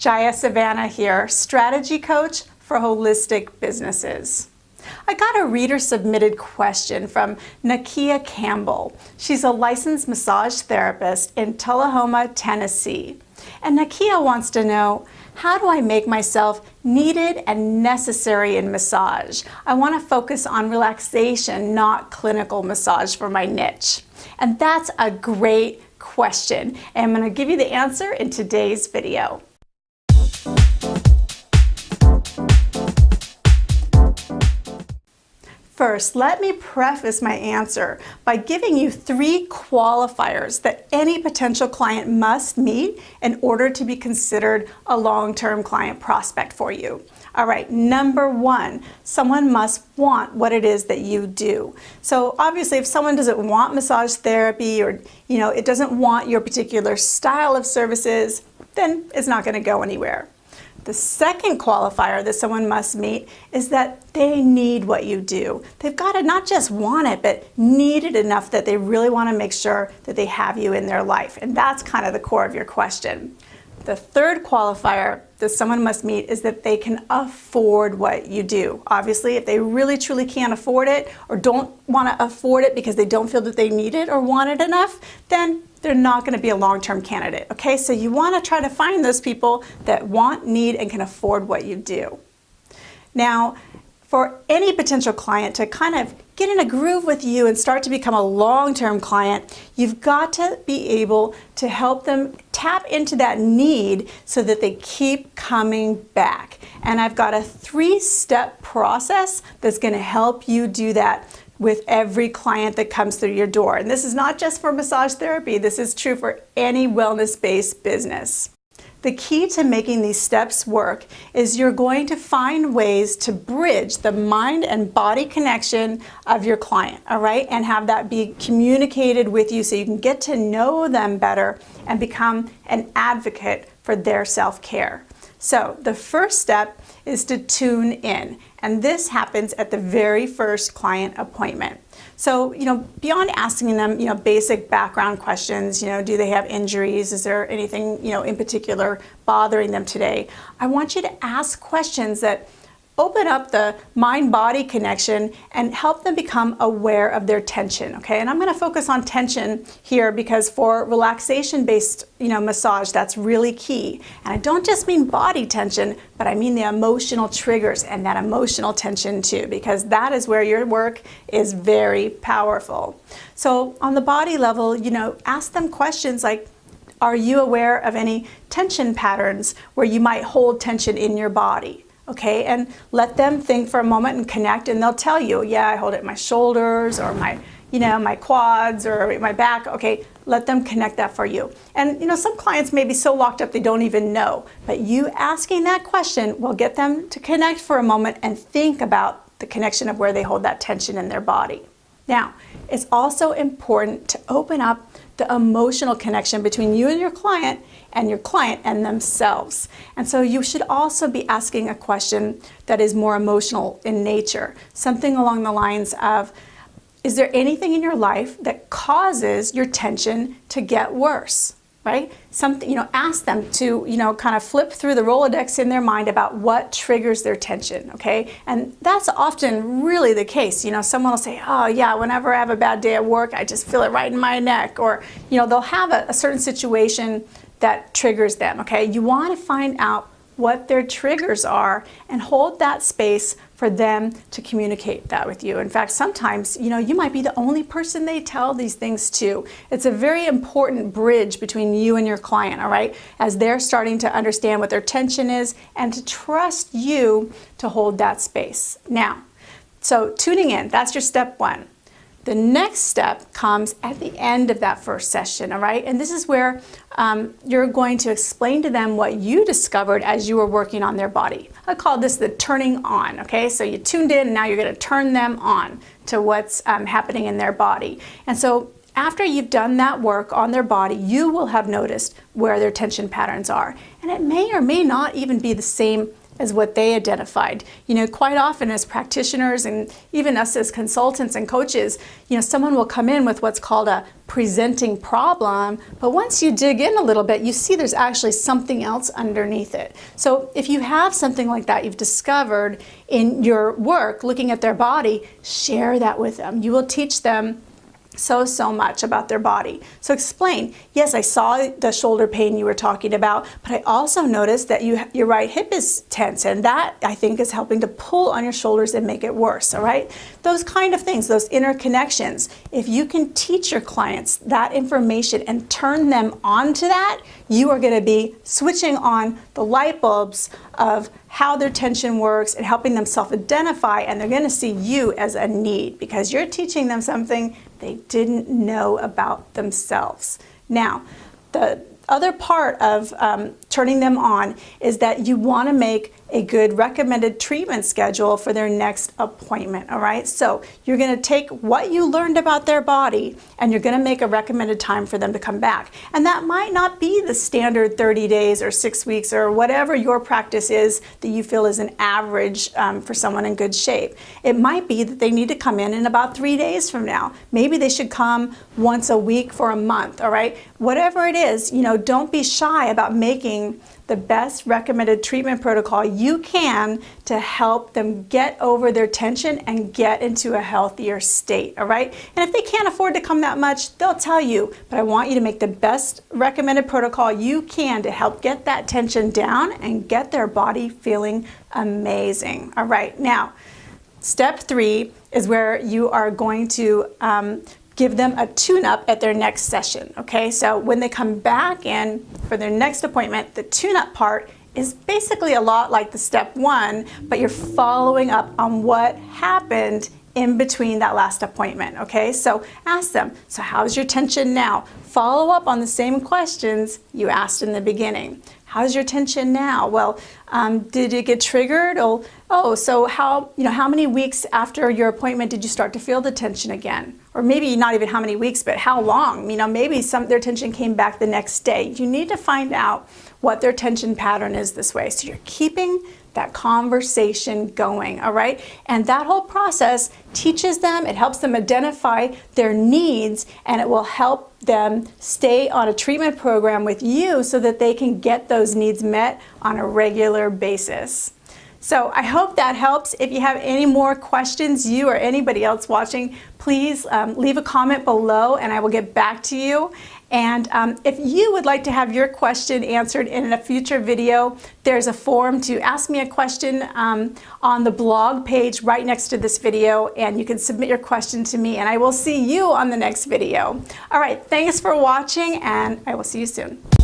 Jaya Savannah here, strategy coach for holistic businesses. I got a reader-submitted question from Nakia Campbell. She's a licensed massage therapist in Tullahoma, Tennessee. And Nakia wants to know, how do I make myself needed and necessary in massage? I want to focus on relaxation, not clinical massage for my niche. And that's a great question. And I'm going to give you the answer in today's video. First, let me preface my answer by giving you 3 qualifiers that any potential client must meet in order to be considered a long-term client prospect for you. All right, number 1, someone must want what it is that you do. So obviously if someone doesn't want massage therapy or it doesn't want your particular style of services, then it's not going to go anywhere. The second qualifier that someone must meet is that they need what you do. They've got to not just want it, but need it enough that they really want to make sure that they have you in their life. And that's kind of the core of your question. The third qualifier that someone must meet is that they can afford what you do. Obviously, if they really truly can't afford it or don't want to afford it because they don't feel that they need it or want it enough, then they're not going to be a long-term candidate. Okay, so you want to try to find those people that want, need, and can afford what you do. Now, for any potential client to kind of get in a groove with you and start to become a long-term client, you've got to be able to help them tap into that need so that they keep coming back. And I've got a 3-step process that's going to help you do that with every client that comes through your door. And this is not just for massage therapy, this is true for any wellness-based business. The key to making these steps work is you're going to find ways to bridge the mind and body connection of your client, all right? And have that be communicated with you so you can get to know them better and become an advocate for their self-care. So the first step is to tune in, and this happens at the very first client appointment. So, beyond asking them, basic background questions, do they have injuries? Is there anything, in particular bothering them today? I want you to ask questions that open up the mind-body connection and help them become aware of their tension, okay? And I'm going to focus on tension here because for relaxation-based, massage, that's really key. And I don't just mean body tension, but I mean the emotional triggers and that emotional tension too, because that is where your work is very powerful. So on the body level, ask them questions like, are you aware of any tension patterns where you might hold tension in your body? Okay, and let them think for a moment and connect, and they'll tell you, yeah, I hold it in my shoulders or my, my quads or my back. Okay, let them connect that for you. And some clients may be so locked up they don't even know, but you asking that question will get them to connect for a moment and think about the connection of where they hold that tension in their body. Now, it's also important to open up the emotional connection between you and your client and themselves. And so you should also be asking a question that is more emotional in nature. Something along the lines of, is there anything in your life that causes your tension to get worse? Right? Something, ask them to, kind of flip through the Rolodex in their mind about what triggers their tension, okay? And that's often really the case. Someone will say, oh yeah, whenever I have a bad day at work, I just feel it right in my neck. Or, they'll have a certain situation that triggers them, okay? You want to find out what their triggers are and hold that space for them to communicate that with you. In fact, sometimes, you might be the only person they tell these things to. It's a very important bridge between you and your client, all right? As they're starting to understand what their tension is and to trust you to hold that space. Now, so tuning in, that's your step 1. The next step comes at the end of that first session, all right? And this is where you're going to explain to them what you discovered as you were working on their body. I call this the turning on, okay? So you tuned in, and now you're gonna turn them on to what's happening in their body. And so after you've done that work on their body, you will have noticed where their tension patterns are. And it may or may not even be the same as what they identified. You know, quite often as practitioners and even us as consultants and coaches, you know, someone will come in with what's called a presenting problem, but once you dig in a little bit, you see there's actually something else underneath it. So if you have something like that you've discovered in your work looking at their body, share that with them. You will teach them so much about their body. So explain, yes, I saw the shoulder pain you were talking about, but I also noticed that your right hip is tense, and that I think is helping to pull on your shoulders and make it worse, all right? Those kind of things, those interconnections, if you can teach your clients that information and turn them on to that, you are going to be switching on the light bulbs of how their tension works and helping them self-identify, and they're going to see you as a need because you're teaching them something they didn't know about themselves. Now, the other part of turning them on is that you want to make a good recommended treatment schedule for their next appointment, all right? So you're going to take what you learned about their body and you're going to make a recommended time for them to come back. And that might not be the standard 30 days or 6 weeks or whatever your practice is that you feel is an average for someone in good shape. It might be that they need to come in about 3 days from now. Maybe they should come once a week for a month, all right? Whatever it is, you know, don't be shy about making the best recommended treatment protocol you can to help them get over their tension and get into a healthier state, all right? And if they can't afford to come that much, they'll tell you, but I want you to make the best recommended protocol you can to help get that tension down and get their body feeling amazing, all right? Now, step 3 is where you are going to give them a tune-up at their next session, okay? So when they come back in for their next appointment, the tune-up part is basically a lot like the step 1, but you're following up on what happened in between that last appointment, okay? So ask them, so how's your tension now? Follow up on the same questions you asked in the beginning. How's your tension now? Well, did it get triggered? Oh, so how many weeks after your appointment did you start to feel the tension again? Or maybe not even how many weeks, but how long? You know, maybe their tension came back the next day. You need to find out what their tension pattern is this way. So you're keeping that conversation going, all right? And that whole process teaches them, it helps them identify their needs, and it will help them stay on a treatment program with you so that they can get those needs met on a regular basis. So I hope that helps. If you have any more questions, you or anybody else watching, please leave a comment below and I will get back to you. And if you would like to have your question answered in a future video, there's a form to ask me a question on the blog page right next to this video, and you can submit your question to me and I will see you on the next video. All right, thanks for watching and I will see you soon.